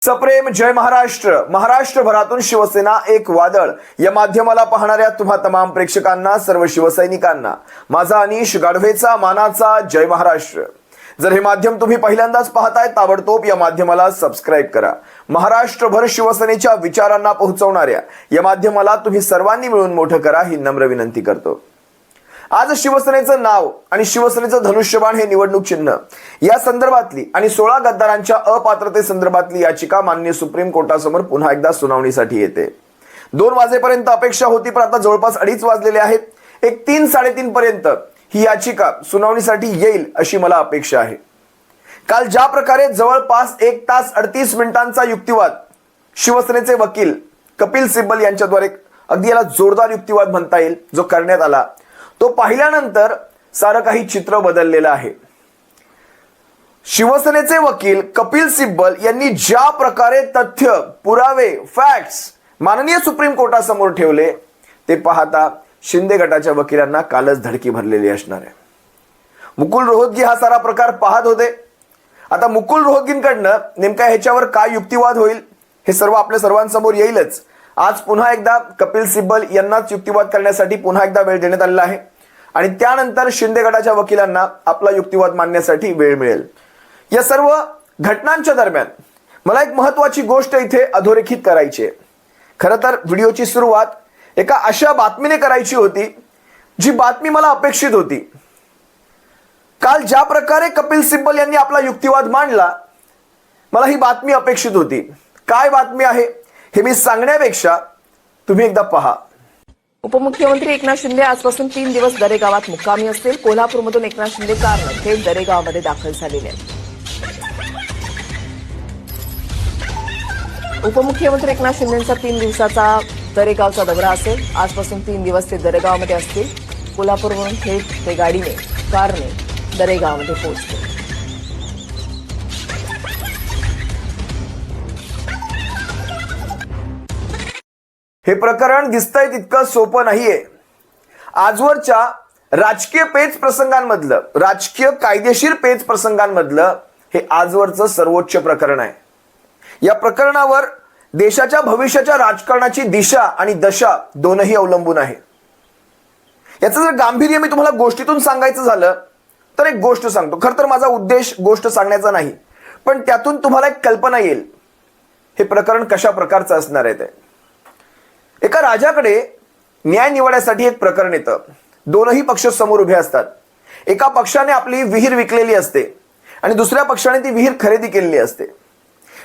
सप्रेम जय महाराष्ट्र. महाराष्ट्रभरातून शिवसेना एक वादळ या माध्यमाला पाहणाऱ्या तुम्हा तमाम प्रेक्षकांना, सर्व शिवसैनिकांना माझा अनिश गाढवेचा मानाचा जय महाराष्ट्र. जर हे माध्यम तुम्ही पहिल्यांदाच पाहताय, ताबडतोब या माध्यमाला सबस्क्राइब करा. महाराष्ट्रभर शिवसेनेच्या विचारांना पोहोचवणाऱ्या या माध्यमाला तुम्ही सर्वांनी मिळून मोठं करा, ही नम्र विनंती करतो. आज शिवसेनेचं नाव आणि शिवसेनेचं धनुष्यबाण हे निवडणूक चिन्ह या संदर्भातली आणि 16 गद्दारांच्या अपात्रतेसंदर्भातली याचिका माननीय सुप्रीम कोर्टासमोर पुन्हा एकदा सुनावणीसाठी येते. 2 वाजेपर्यंत अपेक्षा होती, पण आता जवळपास 2:30 वाजलेले आहेत. एक 3-3:30 पर्यंत ही याचिका सुनावणीसाठी येईल अशी मला अपेक्षा आहे. काल ज्या प्रकारे जवळपास 1 तास 38 मिनिटांचा युक्तिवाद शिवसेनेचे वकील कपिल सिब्बल यांच्याद्वारे, अगदी याला जोरदार युक्तिवाद म्हणता येईल, जो करण्यात आला, तो पाहिल्यानंतर सारं काही चित्र बदललेलं आहे. शिवसेनेचे वकील कपिल सिब्बल यांनी ज्या प्रकारे तथ्य, पुरावे, फॅक्ट्स माननीय सुप्रीम कोर्टासमोर ठेवले, ते पाहता शिंदे गटाच्या वकिलांना कालच धडकी भरलेली असणार आहे. मुकुल रोहतगी हा सारा प्रकार पाहत होते. आता मुकुल रोहतगींकडनं नेमका ह्याच्यावर काय युक्तिवाद होईल हे सर्व आपल्या सर्वांसमोर येईलच. आज पुन्हा एकदा कपिल सिब्बल यांनाच युक्तिवाद करण्यासाठी पुन्हा एकदा वेळ देण्यात आलेला आहे आणि त्यानंतर शिंदे गटाच्या वकिलांना आपला युक्तिवाद मांडण्यासाठी वेळ मिळेल. या सर्व घटनांच्या दरम्यान मला एक महत्त्वाची गोष्ट इथे अधोरेखित करायची आहे. खरं तर व्हिडिओची सुरुवात एका अशा बातमीने करायची होती, जी बातमी मला अपेक्षित होती. काल ज्या प्रकारे कपिल सिब्बल यांनी आपला युक्तिवाद मांडला, मला ही बातमी अपेक्षित होती. काय बातमी आहे हे मी सांगण्यापेक्षा तुम्ही एकदा पहा. उपमुख्यमंत्री एकनाथ शिंदे आजपासून 3 दिवस दरेगावात मुक्कामी असतील. कोल्हापूरमधून एकनाथ शिंदे कारनं थेट दरेगावमध्ये दाखल झालेले आहेत. उपमुख्यमंत्री एकनाथ शिंदेचा 3 दिवसाचा दरेगावचा दौरा असेल. आजपासून 3 दिवस ते दरेगावमध्ये असतील. कोल्हापूरवरून थेट ते गाडीने, कारने दरेगावमध्ये पोहोचतील. हे प्रकरण दिसतंय तितकं सोपं नाहीये. आजवरच्या राजकीय पेच प्रसंगांमधलं, राजकीय कायदेशीर पेच प्रसंगांमधलं हे आजवरचं सर्वोच्च प्रकरण आहे. या प्रकरणावर देशाच्या भविष्याच्या राजकारणाची दिशा आणि दशा दोनही अवलंबून आहे. याचं जर गांभीर्य मी तुम्हाला गोष्टीतून सांगायचं झालं तर एक गोष्ट सांगतो. खरं तर माझा उद्देश गोष्ट सांगण्याचा नाही, पण त्यातून तुम्हाला एक कल्पना येईल हे प्रकरण कशा प्रकारचं असणार आहे ते. एका राजाकडे न्याय निवडण्यासाठी एक प्रकरण येतं. दोनही पक्ष समोर उभे असतात. एका पक्षाने आपली विहीर विकलेली असते आणि दुसऱ्या पक्षाने ती विहीर खरेदी केलेली असते.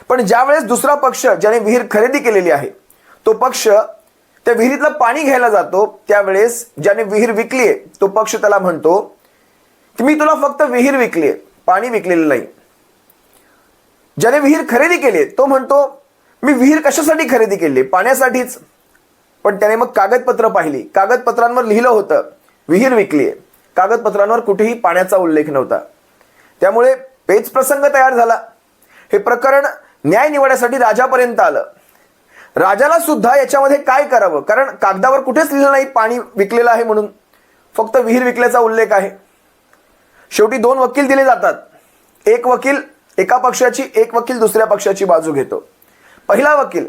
पण ज्यावेळेस दुसरा पक्ष, ज्याने विहीर खरेदी केलेली आहे, तो पक्ष त्या विहिरीतलं पाणी घ्यायला जातो, त्यावेळेस ज्याने विहीर विकलीये तो पक्ष त्याला म्हणतो की मी तुला फक्त विहीर विकलीये, पाणी विकलेलं नाही. ज्याने विहीर खरेदी केली तो म्हणतो मी विहीर कशासाठी खरेदी केली, पाण्यासाठीच. पण त्याने मग कागदपत्र पाहिली. कागदपत्रांवर लिहिलं होतं विहीर विकलीये. कागदपत्रांवर कुठेही पाण्याचा उल्लेख नव्हता. त्यामुळे पेच प्रसंग तयार झाला. हे प्रकरण न्याय निवडण्यासाठी राजापर्यंत आलं. राजाला सुद्धा याच्यामध्ये काय करावं, कारण कागदावर कुठेच लिहिलं नाही पाणी विकलेलं आहे म्हणून, फक्त विहीर विकल्याचा उल्लेख आहे. शेवटी 2 वकील दिले जातात. एक वकील एका पक्षाची, एक वकील दुसऱ्या पक्षाची बाजू घेतो. पहिला वकील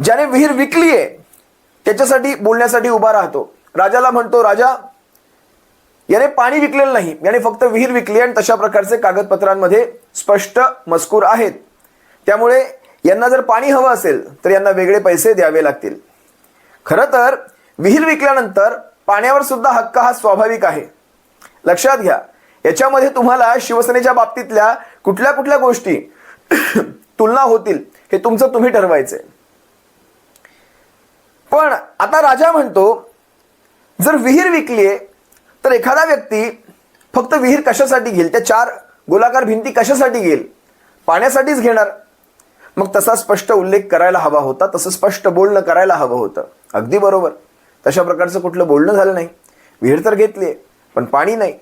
ज्याने विहीर विकलीये त्याच्यासाठी बोलण्यासाठी उभा राहतो. राजाला म्हणतो, राजा, याने पाणी विकलेलं नाही, याने फक्त विहीर विकली आणि तशा प्रकारचे कागदपत्रांमध्ये स्पष्ट मजकूर आहेत. त्यामुळे यांना जर पाणी हवं असेल तर यांना वेगळे पैसे द्यावे लागतील. खरं तर विहीर विकल्यानंतर पाण्यावर सुद्धा हक्क हा स्वाभाविक आहे. लक्षात घ्या, याच्यामध्ये तुम्हाला शिवसेनेच्या बाबतीतल्या कुठल्या कुठल्या गोष्टी तुलना होतील हे तुमचं तुम्ही ठरवायचंय. पण आता राजा म्हणतो, जर विहीर विकलीये तर एखादा व्यक्ती फक्त विहीर कशासाठी घेईल, त्या 4 गोलाकार भिंती कशासाठी घेईल, पाण्यासाठीच घेणार. मग तसा स्पष्ट उल्लेख करायला हवा होता, तसं स्पष्ट बोलणं करायला हवं होतं. अगदी बरोबर, तशा प्रकारचं कुठलं बोलणं झालं नाही. विहीर तर घेतलीये पण पाणी नाही.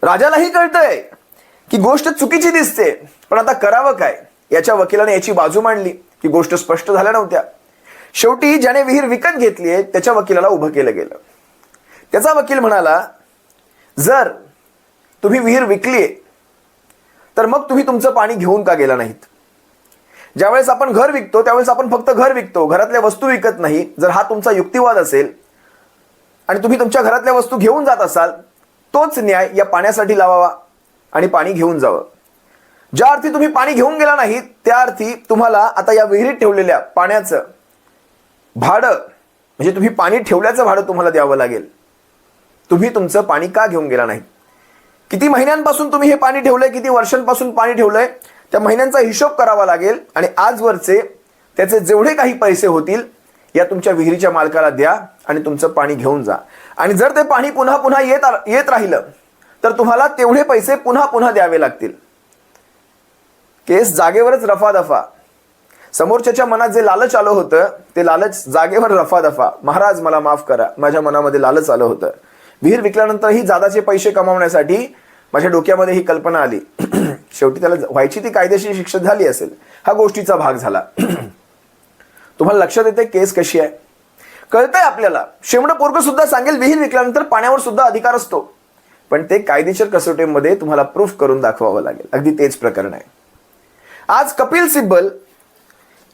राजालाही कळतंय की गोष्ट चुकीची दिसते, पण आता करावं काय. याच्या वकिलाने याची बाजू मांडली की गोष्ट स्पष्ट झाल्या नव्हत्या. शेवटी ज्याने विहीर विकत घेतलीये त्याच्या वकिलाला उभं केलं गेलं. त्याचा वकील म्हणाला, जर तुम्ही विहीर विकलीये तर मग तुम्ही तुमचं पाणी घेऊन का गेला नाहीत. ज्यावेळेस आपण घर विकतो त्यावेळेस आपण फक्त घर विकतो, घरातल्या वस्तू विकत नाही. जर हा तुमचा युक्तिवाद असेल आणि तुम्ही तुमच्या घरातल्या वस्तू घेऊन जात असाल, तोच न्याय या पाण्यासाठी लावावा आणि पाणी घेऊन जावं. ज्या अर्थी तुम्ही पाणी घेऊन गेला नाही त्या अर्थी तुम्हाला आता या विहिरीत ठेवलेल्या पाण्याचं भाडं, म्हणजे तुम्ही पाणी ठेवल्याचं भाडं तुम्हाला द्यावं लागेल. तुम्ही तुमचं पाणी का घेऊन गेला नाही, किती महिन्यांपासून तुम्ही हे पाणी ठेवलंय, किती वर्षांपासून पाणी ठेवलंय, त्या महिन्यांचा हिशोब करावा लागेल आणि आजवरचे त्याचे जेवढे काही पैसे होतील या तुमच्या विहिरीच्या मालकाला द्या आणि तुमचं पाणी घेऊन जा. आणि जर ते पाणी पुन्हा पुन्हा येत राहिलं तर तुम्हाला तेवढे पैसे पुन्हा पुन्हा द्यावे लागतील. केस जागेवरच रफादफा. समोरच्याच्या मनात जे लालच आलं होतं ते लालच जागेवर रफादफा. महाराज मला माफ करा, माझ्या मनामध्ये लालच आलं होतं. विहीर विकल्यानंतरही जादाचे पैसे कमावण्यासाठी माझ्या डोक्यामध्ये ही कल्पना आली. शेवटी त्याला व्हायची ती कायदेशीर शिक्षा झाली असेल, हा गोष्टीचा भाग झाला. तुम्हाला लक्षात येते केस कशी आहे, कळतंय आपल्याला. शेमडं पोरगं सुद्धा सांगेल विहीर विकल्यानंतर पाण्यावर सुद्धा अधिकार असतो, पण ते कायदेशीर कसोटीमध्ये तुम्हाला प्रूफ करून दाखवावं लागेल. अगदी तेच प्रकरण आहे. आज कपिल सिब्बल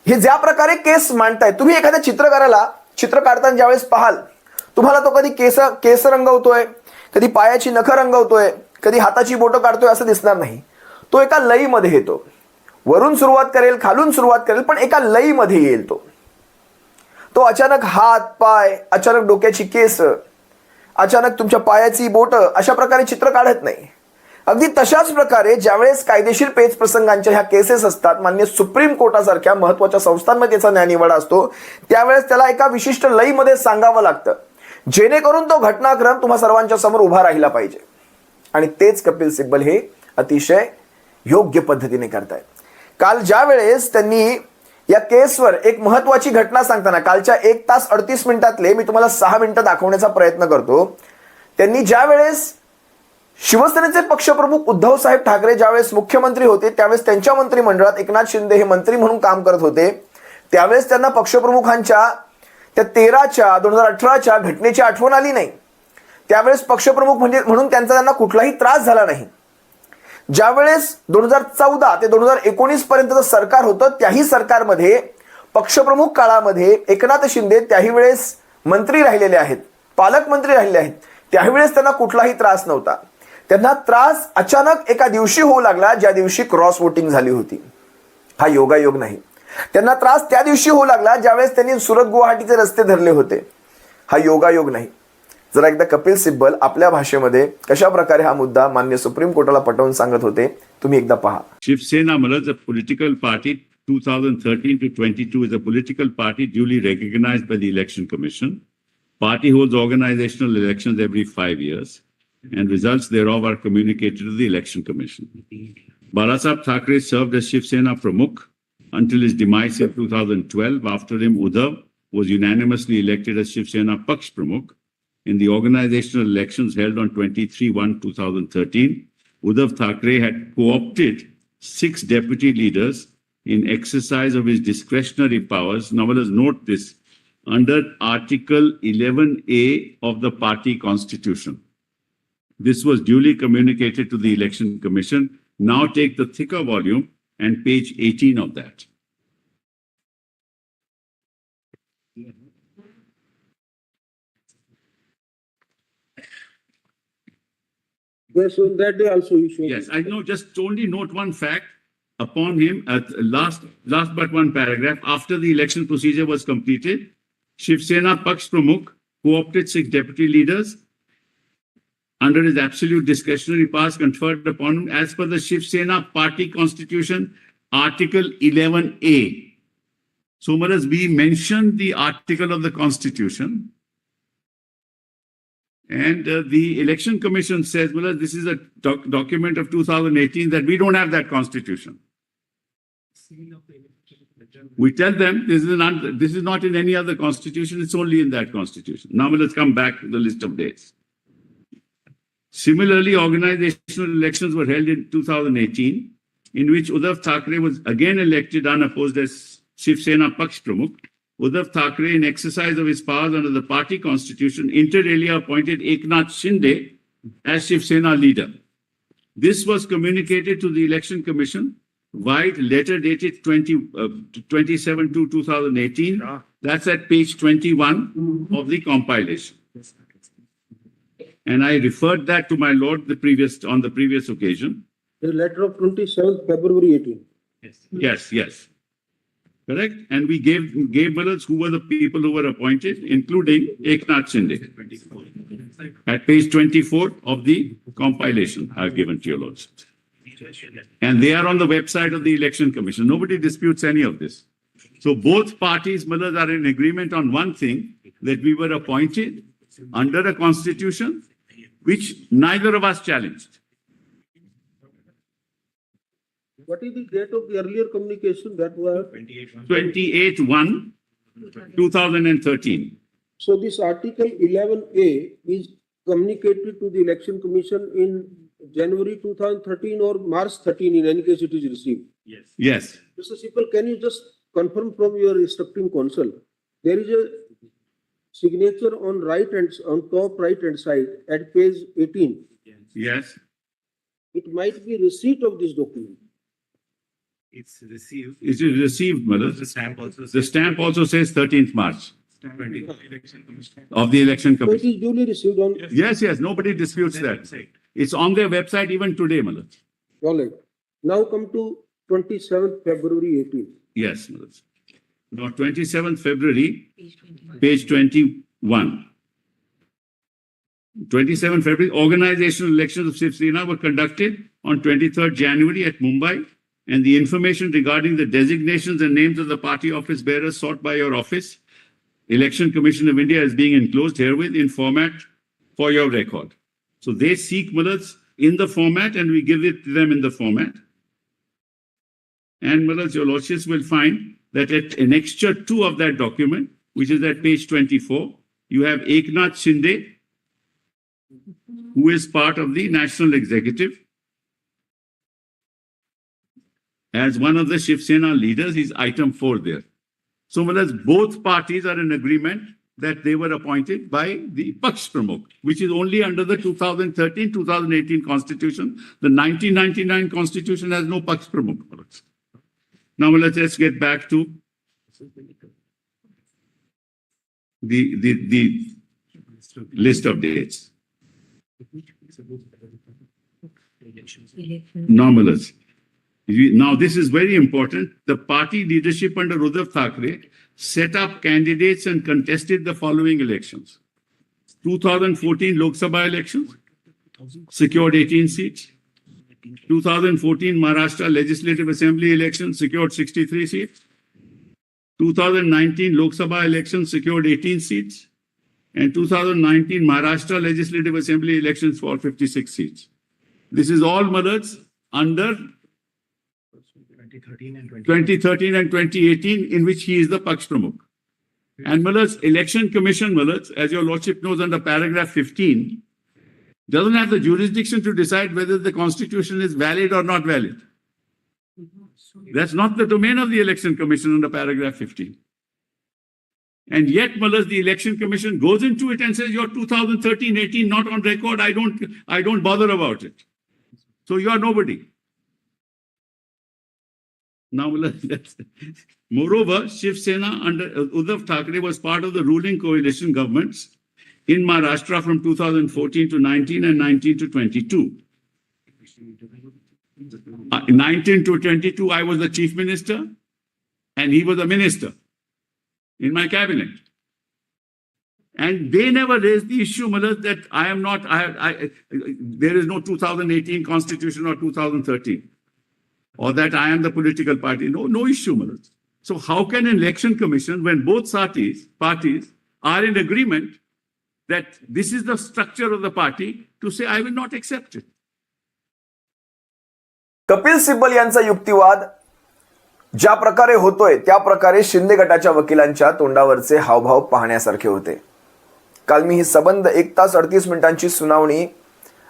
हे ज्या प्रकारे केस मांडताय, तुम्ही एखाद्या चित्रकाराला चित्र काढताना ज्यावेळेस पाहाल, तुम्हाला तो कधी केस रंगवतोय, कधी पायाची नखं रंगवतोय, कधी हाताची बोटं काढतोय असं दिसणार नाही. तो एका लईमध्ये येतो. वरून सुरुवात करेल, खालून सुरुवात करेल, पण एका लईमध्ये येईल. तो अचानक हात पाय, अचानक डोक्याची केस, अचानक तुमच्या पायाची बोटं अशा प्रकारे चित्र काढत नाही. अगदी तशाच प्रकारे ज्यावेळेस कायदेशीर पेच प्रसंगांच्या ह्या केसेस असतात, मान्य सुप्रीम कोर्टासारख्या महत्वाच्या संस्थांमध्ये त्याचा न्यायनिवाडा असतो, त्यावेळेस त्याला एका विशिष्ट लईमध्ये सांगावं लागतं, जेणेकरून तो घटनाक्रम तुम्हा सर्वांच्या समोर उभा राहिला पाहिजे. आणि तेच कपिल सिब्बल हे अतिशय योग्य पद्धतीने करतायत. काल ज्या वेळेस त्यांनी या केसवर एक महत्वाची घटना सांगताना, कालच्या 1 तास 38 मिनिटातले मी तुम्हाला 6 मिनिटं दाखवण्याचा प्रयत्न करतो. त्यांनी ज्या वेळेस शिवसेनेचे पक्षप्रमुख उद्धव साहेब ठाकरे ज्यावेळेस मुख्यमंत्री होते, त्यावेळेस त्यांच्या मंत्रिमंडळात एकनाथ शिंदे हे मंत्री म्हणून काम करत होते, त्यावेळेस त्यांना पक्षप्रमुखांच्या त्या 2018च्या घटनेची आठवण आली नाही. त्यावेळेस पक्षप्रमुख म्हणून त्यांना कुठलाही त्रास झाला नाही. ज्यावेळेस 2014 ते 2019 पर्यंतचं सरकार होतं, त्याही सरकारमध्ये पक्षप्रमुख काळामध्ये एकनाथ शिंदे त्याही वेळेस मंत्री राहिलेले आहेत, पालकमंत्री राहिलेले आहेत. त्यावेळेस त्यांना कुठलाही त्रास नव्हता. त्यांना त्रास अचानक एका दिवशी होऊ लागला, ज्या दिवशी क्रॉस वोटिंग झाली होती. हा योगायोग नाही. त्यांना त्रास त्या दिवशी होऊ लागला ज्यावेळेस त्यांनी सुरत गुवाहाटीचे रस्ते धरले होते. हा योगायोग नाही. जरा एकदा कपिल सिब्बल आपल्या भाषेमध्ये कशा प्रकारे हा मुद्दा मान्य सुप्रीम कोर्टाला पटवून सांगत होते, तुम्ही एकदा पहा. Shivsena is a political party. 2013 to 22 is a political party duly recognized by the Election Commission. Party holds organizational elections every 5 years, and results thereof are communicated to the Election Commission. Balasaheb Thackeray served as Shivsena Pramukh until his demise in 2012. After him, Uddhav was unanimously elected as Shivsena Paksh Pramukh. In the organizational elections held on 23/1/2013, Uddhav Thackeray had co-opted 6 deputy leaders in exercise of his discretionary powers. Now let us note this, under Article 11A of the party constitution. This was duly communicated to the Election Commission. Now take the thicker volume and page 18 of that. Yes, on that day also you showed. Yes, I know. Just only note one fact upon him at last but one paragraph. After the election procedure was completed, Shiv Sena Paksh Pramukh co-opted 6 deputy leaders under his absolute discretionary powers conferred upon him as per the Shiv Sena Party Constitution, Article 11A. So, Maharaj, we mentioned the article of the Constitution. And the Election Commission says, well, this is a document of 2018 that we don't have that constitution. We tell them this is not in any other constitution, it's only in that constitution. Now let's come back to the list of dates. Similarly, organizational elections were held in 2018, in which Uddhav Thackeray was again elected unopposed as Shiv Sena Paksh Pramukh. Uddhav Thackeray, in exercise of his powers under the party constitution, inter alia appointed Eknath Shinde as Shiv Sena leader. This was communicated to the Election Commission, white letter dated 27/2/2018. That's at page 21 of the compilation. And I referred that to my lord on the previous occasion. The letter of 27th February 18. Yes. Correct? And we gave ballots who were the people who were appointed, including Eknath Shinde. At page 24 of the compilation I've given to your lords. And they are on the website of the Election Commission. Nobody disputes any of this. So both parties, Malad, are in agreement on one thing, that we were appointed under a constitution which neither of us challenged. What is the date of the earlier communication that was? 28/1/2013. So this article 11A is communicated to the Election Commission in January 2013 or March 13, in any case it is received. Yes. Mr. Sipal, can you just confirm from your instructing counsel, there is a signature on top right hand side at page 18. Yes. It might be receipt of this document. It's received. It is received, Malad. The stamp also. The stamp also says 13th March Election Commission. of the Election So it Commission. is duly received on, Yes, nobody disputes that. It's on their website even today, Malad. all right. Now come to 27th February 18. Yes, Malad. Now, 27th February, page 21. 27th February, organizational elections of Shiv Sena were conducted on 23rd January at Mumbai, and the information regarding the designations and names of the party office bearers sought by your office, Election Commission of India, is being enclosed herewith in format for your record. So they seek Malads in the format, and we give it to them in the format. And Malads, your lordships will find that at annexure 2 of that document, which is at page 24, you have Eknath Shinde, who is part of the National Executive. As one of the Shiv Sena leaders, he's item 4 there. So, Malads, both parties are in agreement that they were appointed by the Paksh Pramukh, which is only under the 2013-2018 Constitution. The 1999 Constitution has no Paksh Pramukh. Malads. Now, let's get back to the list of dates. Now, Malads. Now, this is very important. The party leadership under Uddhav Thackeray set up candidates and contested the following elections. 2014 Lok Sabha elections, secured 18 seats. 2014 Maharashtra Legislative Assembly elections, secured 63 seats. 2019 Lok Sabha elections, secured 18 seats. And 2019 Maharashtra Legislative Assembly elections for 56 seats. This is all, Malads, under 2013 and 2018, in which he is the Paksh Pramukh. And Malads, Election Commission, Malads, as your lordship knows under paragraph 15, doesn't have the jurisdiction to decide whether the constitution is valid or not valid. That's not the domain of the Election Commission under paragraph 15. And yet, Malads, the Election Commission goes into it and says, your 2013-18 not on record, I don't bother about it. So you are nobody. Now, moreover, Shiv Sena under Uddhav Thackeray was part of the ruling coalition governments in Maharashtra from 2014 to 19 and 19 to 22. 19 to 22, I was the chief minister and he was a minister in my cabinet. And they never raised the issue, Malad, that I am not, there is no 2018 constitution or 2013. Or that I am the political party. No issue, Malad. So how can an election commission, when both parties are in agreement that this is the structure of the party, to say, I will not accept it? Kapil Sibal यांचा युक्तिवाद ज्या प्रकारे होतोय त्या प्रकारे शिंदे गटाच्या वकिलांच्या तोंडावरचे हावभाव पाहण्यासारखे होते. काल मी ही सबंध 1 तास 38 मिनिटांची सुनावणी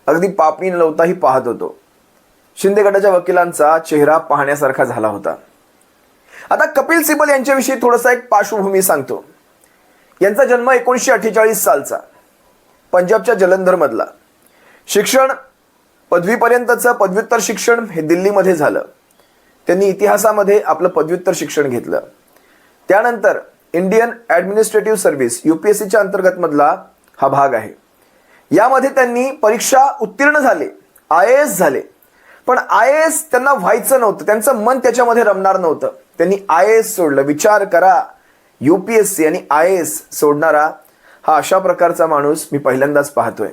अगदी पापणी न लावताही पाहत होतो. शिंदे गटाच्या वकिलांचा चेहरा पाहण्यासारखा झाला होता. आता कपिल सिब्बल यांच्याविषयी थोडासा एक पार्श्वभूमी सांगतो. यांचा जन्म 1948 सालचा, पंजाबच्या जलंधर मधला. शिक्षण पदवीपर्यंतचं पदव्युत्तर शिक्षण हे दिल्लीमध्ये झालं. त्यांनी इतिहासामध्ये आपलं पदव्युत्तर शिक्षण घेतलं. त्यानंतर इंडियन ॲडमिनिस्ट्रेटिव्ह सर्व्हिस UPSCच्या अंतर्गत मधला हा भाग आहे. यामध्ये त्यांनी परीक्षा उत्तीर्ण झाले, IAS झाले. पण IAS त्यांना व्हायचं नव्हतं, त्यांचं मन त्याच्यामध्ये रमणार नव्हतं. त्यांनी IAS सोडलं. विचार करा, UPSC आणि IAS सोडणारा हा अशा प्रकारचा माणूस मी पहिल्यांदाच पाहतोय.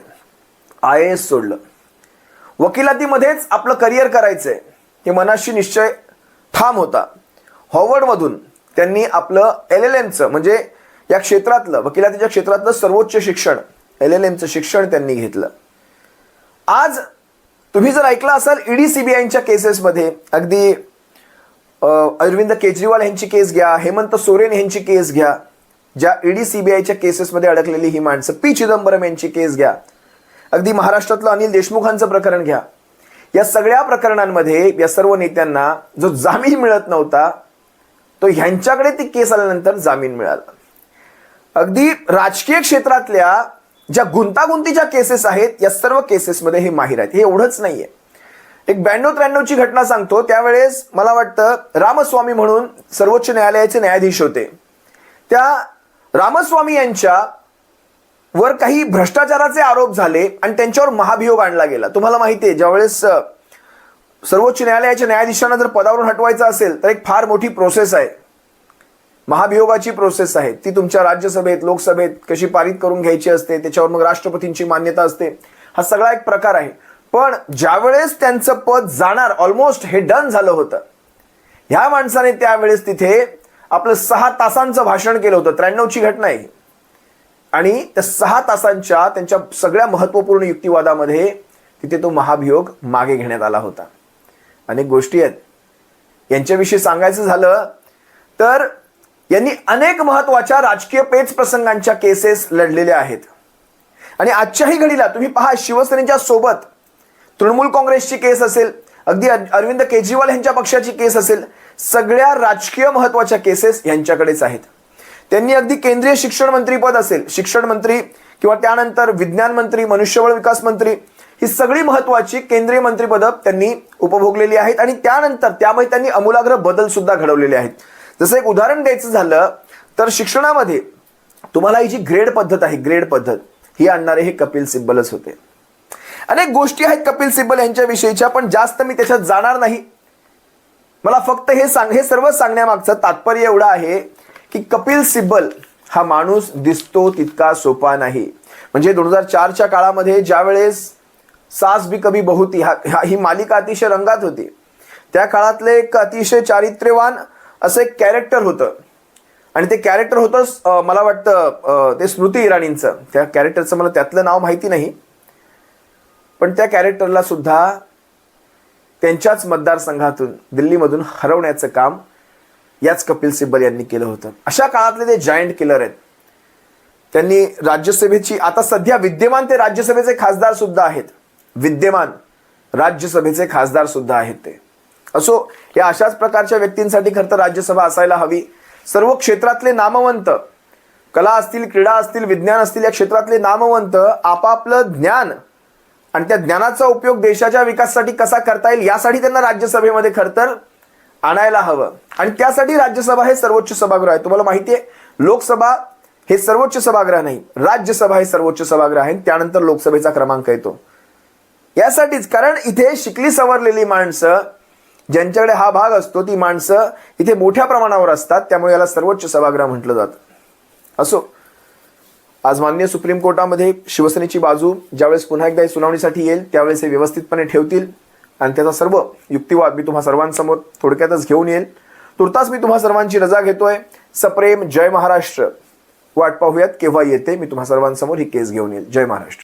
IAS सोडलं. वकिलातीमध्येच आपलं करिअर करायचंय हे मनाशी निश्चय ठाम होता. हॉवर्डमधून त्यांनी आपलं LLMचं म्हणजे या क्षेत्रातलं, वकिलातीच्या क्षेत्रातलं सर्वोच्च शिक्षण LLMचं शिक्षण त्यांनी घेतलं. आज तुम्ही जर ऐकलं असाल ED CBIच्या केसेसमध्ये, अगदी अरविंद केजरीवाल यांची केस घ्या, हेमंत सोरेन यांची केस घ्या, ज्या ED CBIच्या केसेसमध्ये अडकलेली ही माणसं, P चिदंबरम यांची केस घ्या, अगदी महाराष्ट्रातलं अनिल देशमुखांचं प्रकरण घ्या. या सगळ्या प्रकरणांमध्ये या सर्व नेत्यांना जो जामीन मिळत नव्हता तो ह्यांच्याकडे ती केस आल्यानंतर जामीन मिळाला. अगदी राजकीय क्षेत्रातल्या ज्या गुंतागुंतीच्या केसेस आहेत या सर्व केसेसमध्ये हे माहीर आहेत. हे एवढंच नाहीये. एक 92-93ची घटना सांगतो. त्यावेळेस मला वाटतं रामस्वामी म्हणून सर्वोच्च न्यायालयाचे न्यायाधीश होते. त्या रामस्वामी यांच्या वर काही भ्रष्टाचाराचे आरोप झाले आणि त्यांच्यावर महाभियोग आणला गेला. तुम्हाला माहिती आहे, ज्यावेळेस सर्वोच्च न्यायालयाच्या न्यायाधीशांना जर पदावरून हटवायचं असेल तर एक फार मोठी प्रोसेस आहे, महाभियोगाची प्रोसेस आहे. ती तुमच्या राज्यसभेत, लोकसभेत कशी पारित करून घ्यायची असते, त्याच्यावर मग राष्ट्रपतींची मान्यता असते. हा सगळा एक प्रकार आहे. पण ज्यावेळेस त्यांचं पद जाणार, ऑलमोस्ट हे डन झालं होतं, ह्या माणसाने त्यावेळेस तिथे आपलं 6 तासांचं भाषण केलं होतं. 93ची घटना आहे. आणि त्या 6 तासांच्या त्यांच्या सगळ्या महत्वपूर्ण युक्तिवादामध्ये तिथे तो महाभियोग मागे घेण्यात आला होता. अनेक गोष्टी आहेत. यांच्याविषयी सांगायचं झालं तर यांनी अनेक महत्वाच्या राजकीय पेच प्रसंगांच्या केसेस लढलेल्या आहेत. आणि आजच्याही घडीला तुम्ही पहा, शिवसेनेच्या सोबत तृणमूल काँग्रेसची केस असेल, अगदी अरविंद केजरीवाल यांच्या पक्षाची केस असेल, सगळ्या राजकीय महत्वाच्या केसेस यांच्याकडेच आहेत. त्यांनी अगदी केंद्रीय शिक्षण मंत्री पद असेल, शिक्षण मंत्री किंवा त्यानंतर विज्ञान मंत्री, मनुष्यबळ विकास मंत्री, ही सगळी महत्वाची केंद्रीय मंत्रिपदं त्यांनी उपभोगलेली आहेत. आणि त्यानंतर त्यामध्ये त्यांनी आमूलाग्र बदल सुद्धा घडवलेले आहेत. जसं एक उदाहरण द्यायचं झालं तर शिक्षणामध्ये तुम्हाला ही जी ग्रेड पद्धत आहे, ग्रेड पद्धत ही आणणारे हे कपिल सिब्बलच होते. अनेक गोष्टी आहेत कपिल सिब्बल यांच्याविषयीच्या, पण जास्त मी त्याच्यात जाणार नाही. मला फक्त हे सर्व सांगण्यामागचं तात्पर्य एवढं आहे की कपिल सिब्बल हा माणूस दिसतो तितका सोपा नाही. म्हणजे 2004च्या काळामध्ये ज्यावेळेस सास भी कभी बहू थी ही मालिका अतिशय रंगात होती, त्या काळातले एक अतिशय चारित्र्यवान असं एक कॅरेक्टर होतं. आणि ते कॅरेक्टर होतं मला वाटतं ते स्मृती इराणींचं. त्या कॅरेक्टरचं मला त्यातलं नाव माहिती नाही, पण त्या कॅरेक्टरला सुद्धा त्यांच्याच मतदारसंघातून, दिल्लीमधून हरवण्याचं काम याच कपिल सिब्बल यांनी केलं होतं. अशा काळातले ते जायंट किलर आहेत. त्यांनी राज्यसभेची, आता सध्या विद्यमान ते राज्यसभेचे खासदार सुद्धा आहेत, विद्यमान राज्यसभेचे खासदार सुद्धा आहेत ते. असो, या अशाच प्रकारच्या व्यक्तींसाठी खरं तर राज्यसभा असायला हवी. सर्व क्षेत्रातले नामवंत, कला असतील, क्रीडा असतील, विज्ञान असतील, या क्षेत्रातले नामवंत आपापलं ज्ञान आणि त्या ज्ञानाचा उपयोग देशाच्या विकासासाठी कसा करता येईल यासाठी त्यांना राज्यसभेमध्ये खरं तर आणायला हवं. आणि त्यासाठी राज्यसभा हे सर्वोच्च सभागृह आहे. तुम्हाला माहिती आहे, लोकसभा हे सर्वोच्च सभागृह नाही, राज्यसभा हे सर्वोच्च सभागृह आहे. त्यानंतर लोकसभेचा क्रमांक येतो. यासाठीच, कारण इथे शिकली सवरलेली माणसं ज्यांच्याकडे हा भाग असतो, ती माणसं इथे मोठ्या प्रमाणावर असतात. त्यामुळे याला सर्वोच्च सभागृह म्हटलं जातं. असो, आज माननीय सुप्रीम कोर्टामध्ये शिवसेनेची बाजू ज्यावेळेस पुन्हा एकदा सुनावणीसाठी येईल त्यावेळेस हे व्यवस्थितपणे ठेवतील आणि त्याचा सर्व युक्तिवाद मी तुम्हा सर्वांसमोर थोडक्यातच घेऊन येईल. तुर्तास मी तुम्हा सर्वांची रजा घेतोय. सप्रेम जय महाराष्ट्र. वाट पाहूयात केव्हा येते, मी तुम्हा सर्वांसमोर ही केस घेऊन येईल. जय महाराष्ट्र.